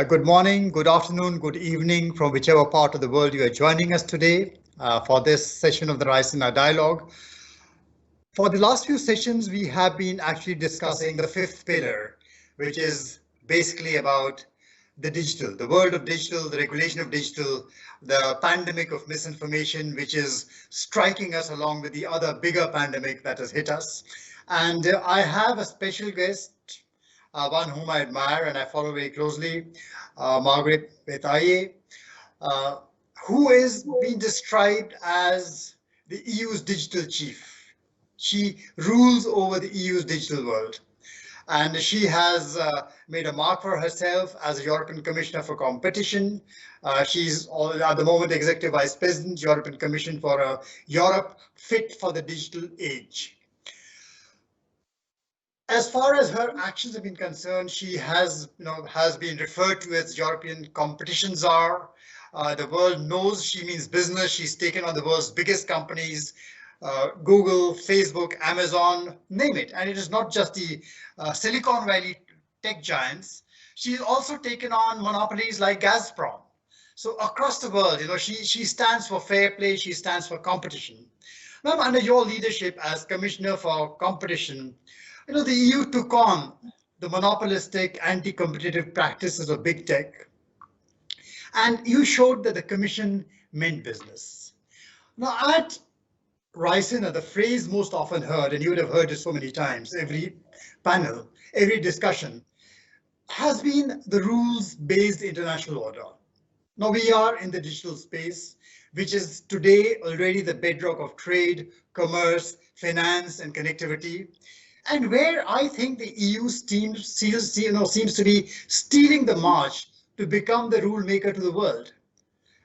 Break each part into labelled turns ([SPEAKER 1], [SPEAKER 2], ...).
[SPEAKER 1] Good morning, good afternoon, good evening from whichever part of the world you are joining us today for this session of the Raisina Dialogue. For the last few sessions, we have been actually discussing the fifth pillar, which is basically about the digital, the world of digital, the regulation of digital, the pandemic of misinformation, which is striking us along with the other bigger pandemic that has hit us. And I have a special guest, one whom I admire and I follow very closely, Margaret Betaye, uh, who is being described as the EU's digital chief. She rules over the EU's digital world. And she has made a mark for herself as a European Commissioner for Competition. She's at the moment Executive Vice President, European Commission for Europe Fit for the Digital Age. As far as her actions have been concerned, she has been referred to as European competition czar. The world knows she means business. She's taken on the world's biggest companies, Google, Facebook, Amazon, name it. And it is not just the Silicon Valley tech giants. She's also taken on monopolies like Gazprom. So across the world, she stands for fair play. She stands for competition. Now, under your leadership as Commissioner for Competition, the EU took on the monopolistic, anti-competitive practices of big tech, and you showed that the Commission meant business. Now, at Raisina, the phrase most often heard, and you would have heard it so many times, every panel, every discussion, has been the rules-based international order. Now, we are in the digital space, which is today already the bedrock of trade, commerce, finance, and connectivity. And where I think the EU seems to be stealing the march to become the rule maker to the world.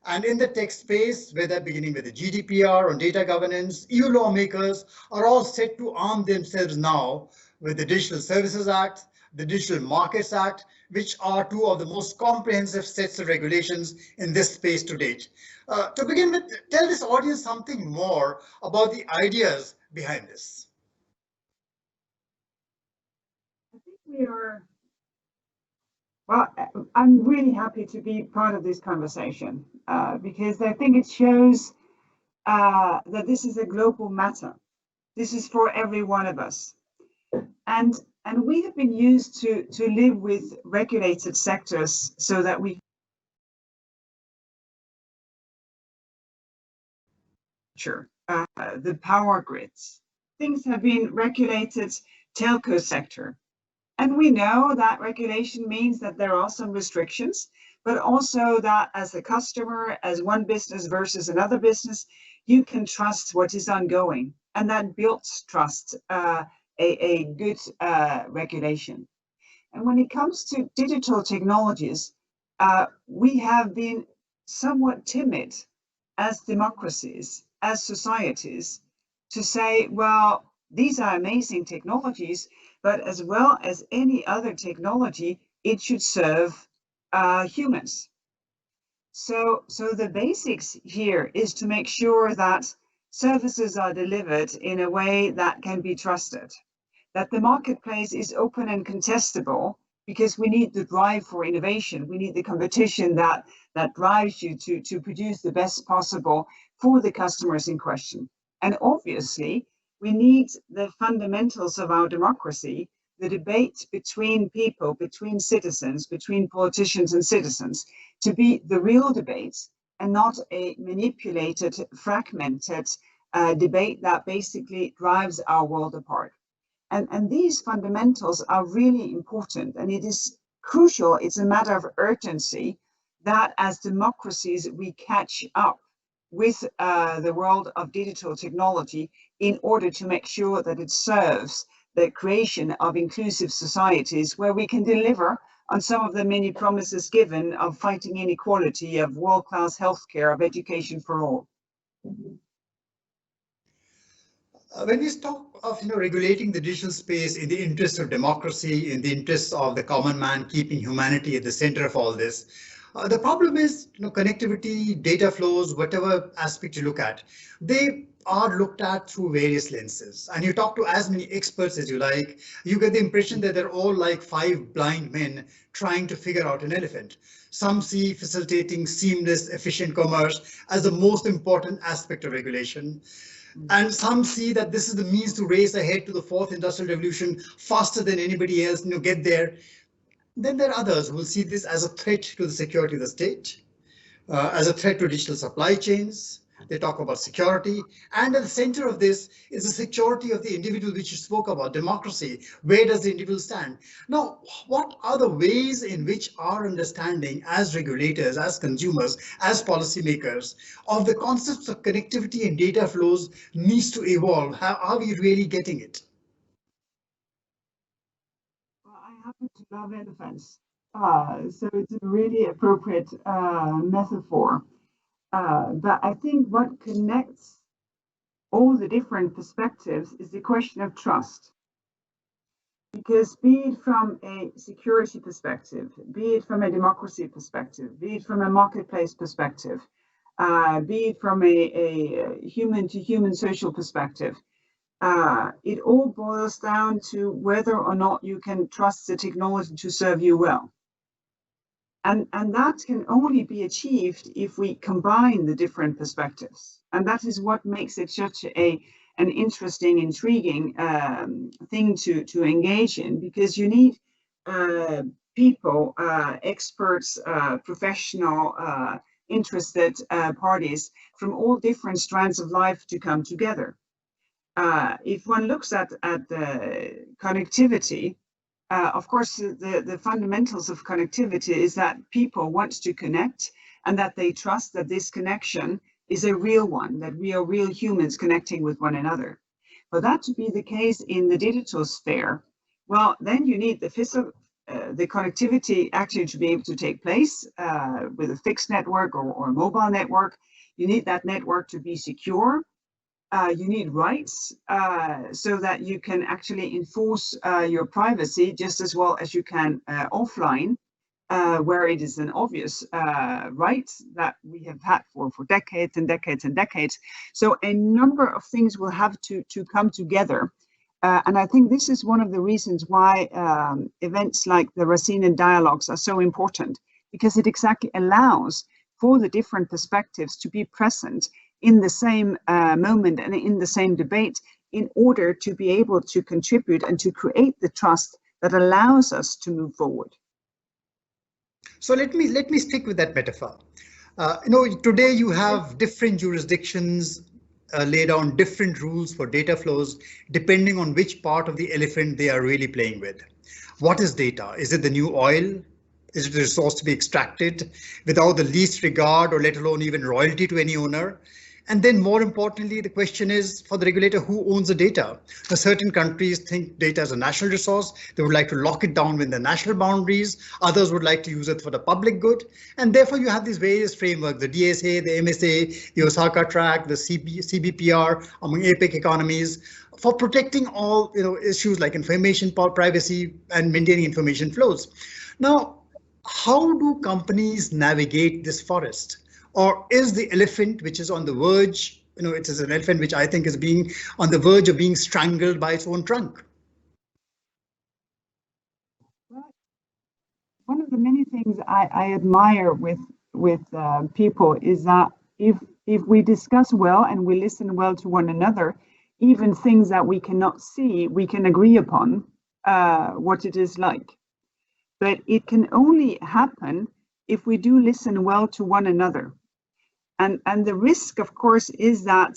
[SPEAKER 1] And in the tech space, whether beginning with the GDPR on data governance, EU lawmakers are all set to arm themselves now with the Digital Services Act, the Digital Markets Act, which are two of the most comprehensive sets of regulations in this space to date. To begin with, tell this audience something more about the ideas behind this.
[SPEAKER 2] I'm really happy to be part of this conversation because I think it shows that this is a global matter. This is for every one of us. And we have been used to live with regulated sectors so that we the power grids. Things have been regulated, telco sector. And we know that regulation means that there are some restrictions, but also that as a customer, as one business versus another business, you can trust what is ongoing. And that builds trust, a good regulation. And when it comes to digital technologies, we have been somewhat timid as democracies, as societies, to say, well, these are amazing technologies, but as well as any other technology, it should serve humans. So the basics here is to make sure that services are delivered in a way that can be trusted, that the marketplace is open and contestable, because we need the drive for innovation. We need the competition that drives you to produce the best possible for the customers in question. And obviously, we need the fundamentals of our democracy, the debate between people, between citizens, between politicians and citizens, to be the real debate and not a manipulated, fragmented debate that basically drives our world apart. And these fundamentals are really important, and it is crucial, it's a matter of urgency that as democracies we catch up with the world of digital technology in order to make sure that it serves the creation of inclusive societies where we can deliver on some of the many promises given of fighting inequality, of world-class healthcare, of education for all.
[SPEAKER 1] When we talk of regulating the digital space in the interest of democracy, in the interest of the common man, keeping humanity at the center of all this, the problem is connectivity, data flows, whatever aspect you look at, they are looked at through various lenses, and you talk to as many experts as you like, you get the impression that they're all like five blind men trying to figure out an elephant. Some see facilitating seamless, efficient commerce as the most important aspect of regulation. And some see that this is the means to race ahead to the fourth industrial revolution faster than anybody else, get there. Then there are others who will see this as a threat to the security of the state, as a threat to digital supply chains. They talk about security. And at the center of this is the security of the individual, which you spoke about, democracy. Where does the individual stand? Now, what are the ways in which our understanding as regulators, as consumers, as policymakers of the concepts of connectivity and data flows needs to evolve? How are we really getting it?
[SPEAKER 2] Well, I happen to love elephants, so it's a really appropriate metaphor. But I think what connects all the different perspectives is the question of trust. Because be it from a security perspective, be it from a democracy perspective, be it from a marketplace perspective, be it from a human-to-human social perspective, it all boils down to whether or not you can trust the technology to serve you well. And that can only be achieved if we combine the different perspectives. And that is what makes it such an interesting, intriguing thing to engage in, because you need people, experts, professional, interested parties from all different strands of life to come together. If one looks at the connectivity, of course, the fundamentals of connectivity is that people want to connect and that they trust that this connection is a real one, that we are real humans connecting with one another. For that to be the case in the digital sphere, well, then you need the connectivity actually to be able to take place with a fixed network or a mobile network. You need that network to be secure. You need rights so that you can actually enforce your privacy just as well as you can offline, where it is an obvious right that we have had for decades and decades and decades. So a number of things will have to come together. And I think this is one of the reasons why events like the Raisina Dialogues are so important, because it exactly allows for the different perspectives to be present in the same moment and in the same debate in order to be able to contribute and to create the trust that allows us to move forward.
[SPEAKER 1] So let me stick with that metaphor. Today you have different jurisdictions lay down different rules for data flows depending on which part of the elephant they are really playing with. What is data? Is it the new oil? Is it a resource to be extracted without the least regard or let alone even royalty to any owner? And then more importantly, the question is for the regulator, who owns the data? Now, certain countries think data is a national resource. They would like to lock it down within the national boundaries. Others would like to use it for the public good. And therefore, you have these various frameworks, the DSA, the MSA, the Osaka Track, the CBPR among APEC economies for protecting all issues like information privacy and maintaining information flows. Now, how do companies navigate this forest? Or is the elephant, which is on the verge, it is an elephant which I think is being on the verge of being strangled by its own trunk?
[SPEAKER 2] Well, one of the many things I admire with people is that if we discuss well and we listen well to one another, even things that we cannot see, we can agree upon what it is like. But it can only happen if we do listen well to one another. And the risk, of course, is that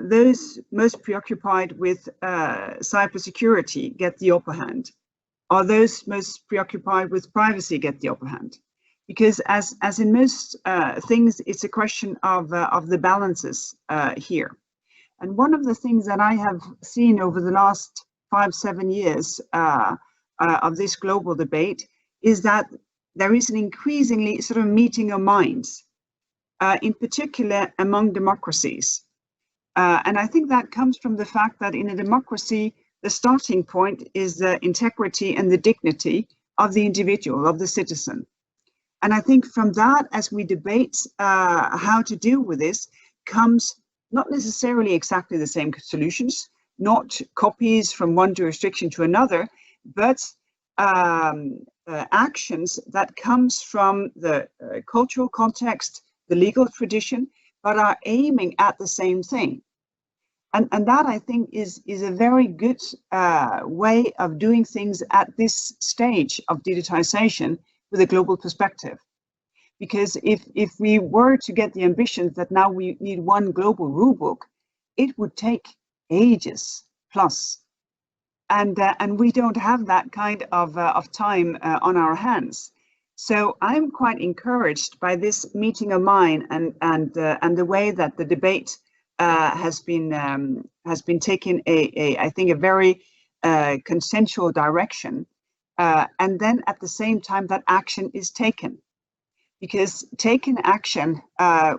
[SPEAKER 2] those most preoccupied with cybersecurity get the upper hand, or those most preoccupied with privacy get the upper hand. Because as in most things, it's a question of the balances here. And one of the things that I have seen over the last 5-7 years of this global debate is that there is an increasingly sort of meeting of minds, in particular among democracies. And I think that comes from the fact that in a democracy, the starting point is the integrity and the dignity of the individual, of the citizen. And I think from that, as we debate how to deal with this, comes not necessarily exactly the same solutions, not copies from one jurisdiction to another, but actions that comes from the cultural context, the legal tradition, but are aiming at the same thing. And that, I think, is a very good way of doing things at this stage of digitization with a global perspective. Because if we were to get the ambitions that now we need one global rulebook, it would take ages plus. And we don't have that kind of time on our hands. So I'm quite encouraged by this meeting of mine and the way that the debate has been taken I think a very consensual direction, and then at the same time that action is taken. Because taking action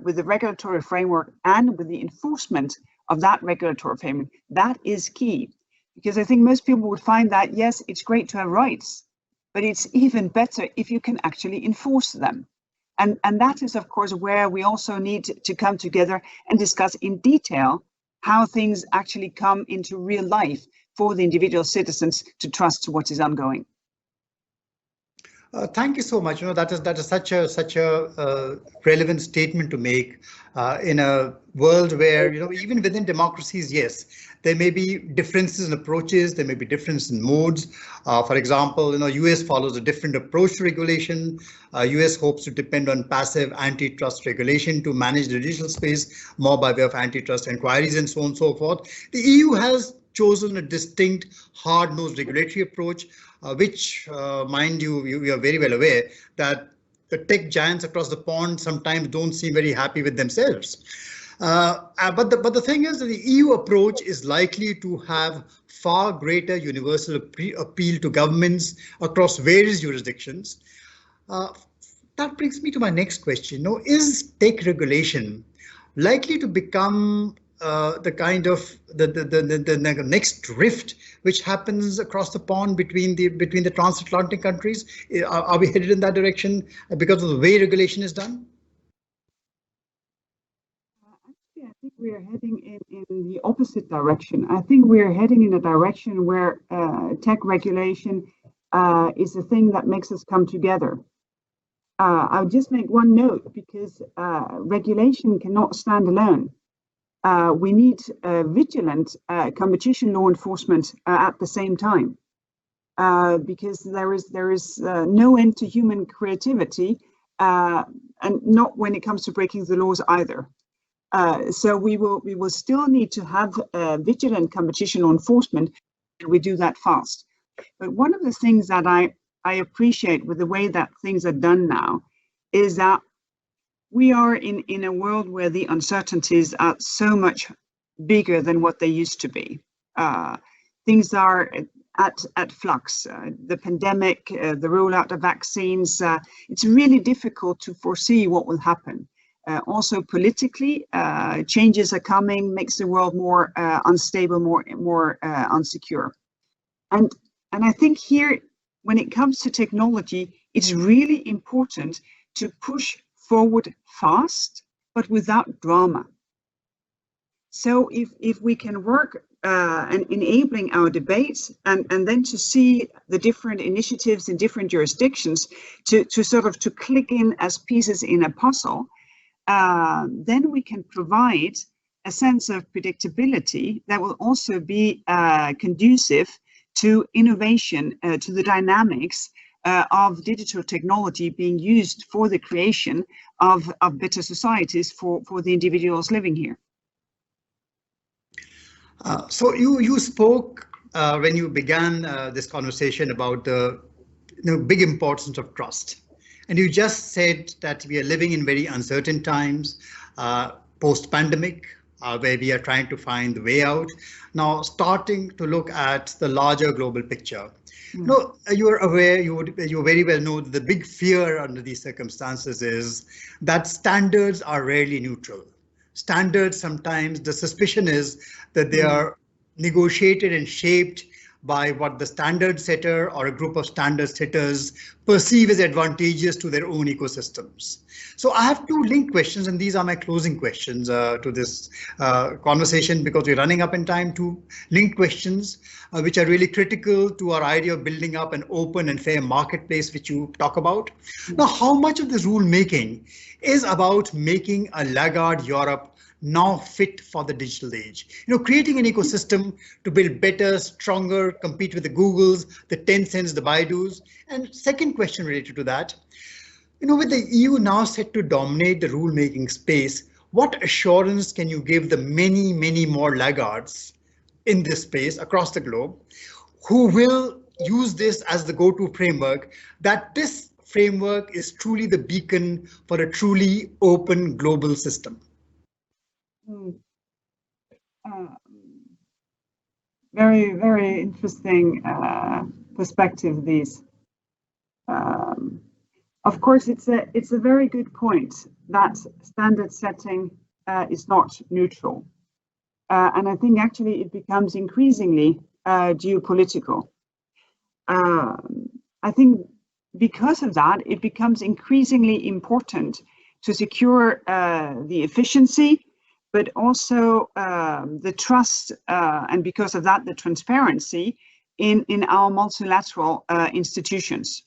[SPEAKER 2] with the regulatory framework and with the enforcement of that regulatory framework, that is key. Because I think most people would find that, yes, it's great to have rights, but it's even better if you can actually enforce them. And that is, of course, where we also need to come together and discuss in detail how things actually come into real life for the individual citizens to trust what is ongoing.
[SPEAKER 1] Thank you so much. That is such a relevant statement to make in a world where even within democracies, yes, there may be differences in approaches. There may be differences in modes. For example, US follows a different approach to regulation. US hopes to depend on passive antitrust regulation to manage the digital space more by way of antitrust inquiries and so on and so forth. The EU has chosen a distinct hard-nosed regulatory approach, which, mind you, we are very well aware that the tech giants across the pond sometimes don't seem very happy with themselves. But the thing is that the EU approach is likely to have far greater universal appeal to governments across various jurisdictions. That brings me to my next question. Is tech regulation likely to become the kind of the next rift which happens across the pond between the transatlantic countries? Are we headed in that direction because of the way regulation is done?
[SPEAKER 2] Actually, I think we are heading in the opposite direction. I think we are heading in a direction where tech regulation is the thing that makes us come together. I'll just make one note, because regulation cannot stand alone. We need vigilant competition law enforcement at the same time, because there is no end to human creativity, and not when it comes to breaking the laws either. So we will still need to have vigilant competition law enforcement, and we do that fast. But one of the things that I appreciate with the way that things are done now is that we are in a world where the uncertainties are so much bigger than what they used to be. Things are at flux. The pandemic, the rollout of vaccines, it's really difficult to foresee what will happen. Also politically, changes are coming, makes the world more unstable, more unsecure. And I think here, when it comes to technology, it's really important to push forward fast, but without drama. So if we can work and enabling our debates, and then to see the different initiatives in different jurisdictions to sort of to click in as pieces in a puzzle, then we can provide a sense of predictability that will also be conducive to innovation, to the dynamics of digital technology being used for the creation of better societies for the individuals living here.
[SPEAKER 1] So you spoke when you began this conversation about the big importance of trust. And you just said that we are living in very uncertain times, post-pandemic, where we are trying to find the way out. Now, starting to look at the larger global picture. No, you are aware, you very well know that the big fear under these circumstances is that standards are rarely neutral. Standards, sometimes the suspicion is that they are negotiated and shaped by what the standard setter or a group of standard setters perceive as advantageous to their own ecosystems. So I have two linked questions, and these are my closing questions to this conversation, because we're running up in time. Two linked questions which are really critical to our idea of building up an open and fair marketplace, which you talk about. Now, how much of this rule making is about making a laggard Europe now fit for the digital age? Creating an ecosystem to build better, stronger, compete with the Googles, the Tencents, the Baidus. And second question related to that, with the EU now set to dominate the rule-making space, what assurance can you give the many, many more laggards in this space across the globe who will use this as the go-to framework, that this framework is truly the beacon for a truly open global system?
[SPEAKER 2] Very, very interesting perspective, these. Of course, it's a very good point that standard setting is not neutral. And I think actually it becomes increasingly geopolitical. I think because of that, it becomes increasingly important to secure the efficiency, but also the trust, and because of that, the transparency in our multilateral institutions.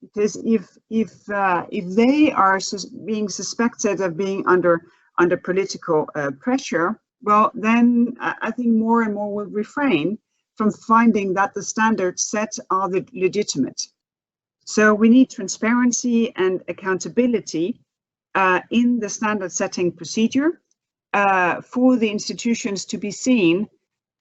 [SPEAKER 2] Because if they are being suspected of being under political pressure, well, then I think more and more will refrain from finding that the standards set are the legitimate. So we need transparency and accountability in the standard setting procedure for the institutions to be seen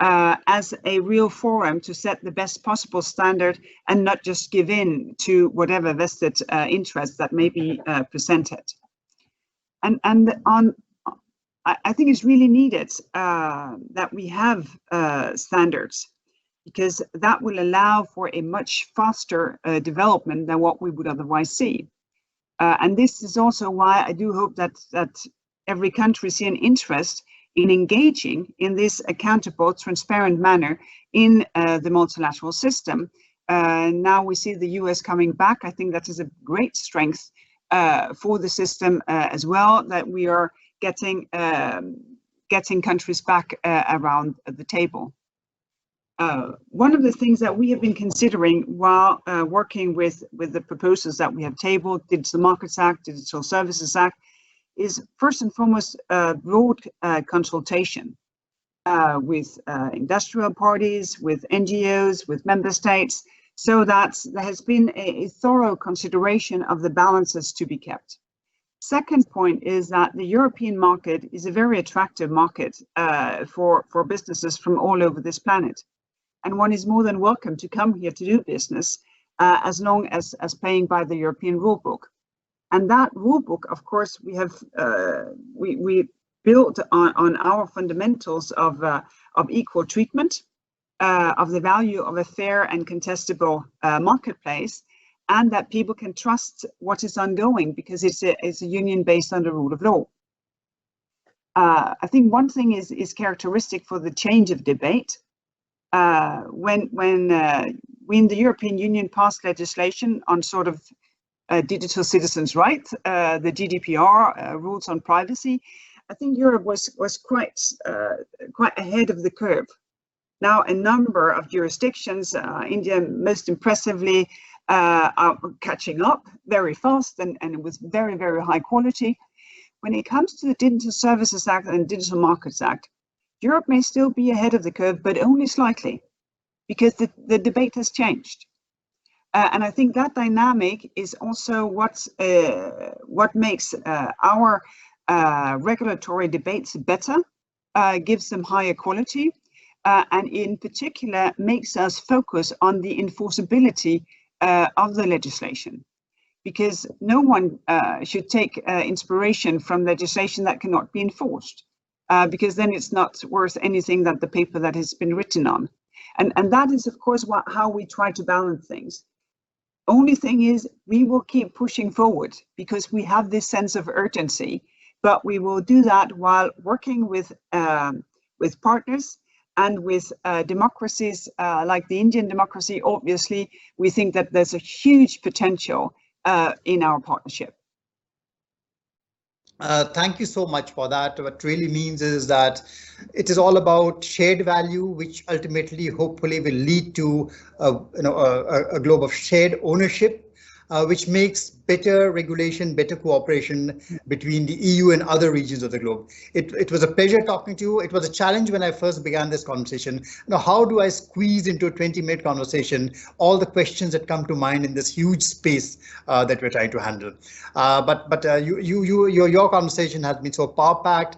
[SPEAKER 2] as a real forum to set the best possible standard and not just give in to whatever vested interests that may be presented. And I think it's really needed that we have standards, because that will allow for a much faster development than what we would otherwise see. And this is also why I do hope that every country see an interest in engaging in this accountable, transparent manner in the multilateral system. Now we see the US coming back. I think that is a great strength for the system as well, that we are getting countries back around the table. One of the things that we have been considering while working with the proposals that we have tabled, Digital Markets Act, Digital Services Act, is first and foremost broad consultation with industrial parties, with NGOs, with member states, so that there has been a thorough consideration of the balances to be kept. Second point is that the European market is a very attractive market for businesses from all over this planet. And one is more than welcome to come here to do business as long as paying by the European rulebook. And that rulebook, of course, we have we built on our fundamentals of equal treatment, of the value of a fair and contestable marketplace, and that people can trust what is ongoing because it's a union based on the rule of law. I think one thing is characteristic for the change of debate. When we in the European Union passed legislation on sort of digital citizens' rights, the GDPR, rules on privacy, I think Europe was quite ahead of the curve. Now a number of jurisdictions, India most impressively, are catching up very fast and with very, very high quality. When it comes to the Digital Services Act and Digital Markets Act, Europe may still be ahead of the curve, but only slightly, because the debate has changed. And I think that dynamic is also what makes our regulatory debates better, gives them higher quality, and in particular makes us focus on the enforceability of the legislation. Because no one should take inspiration from legislation that cannot be enforced, because then it's not worth anything that the paper that has been written on. And that is, of course, how we try to balance things. Only thing is, we will keep pushing forward because we have this sense of urgency, but we will do that while working with partners And with democracies like the Indian democracy, obviously, we think that there's a huge potential in our partnership.
[SPEAKER 1] Thank you so much for that. What really means is that it is all about shared value, which ultimately, hopefully, will lead to a globe of shared ownership, which makes better regulation, better cooperation between the EU and other regions of the globe. It was a pleasure talking to you. It was a challenge when I first began this conversation. Now, how do I squeeze into a 20-minute conversation all the questions that come to mind in this huge space that we're trying to handle? But your conversation has been so power-packed.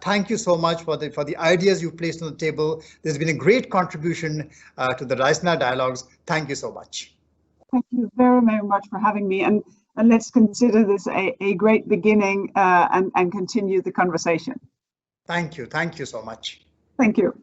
[SPEAKER 1] Thank you so much for the ideas you've placed on the table. There's been a great contribution to the Raisina Dialogues. Thank you so much.
[SPEAKER 2] Thank you very, very much for having me. And let's consider this a great beginning and continue the conversation.
[SPEAKER 1] Thank you. Thank you so much.
[SPEAKER 2] Thank you.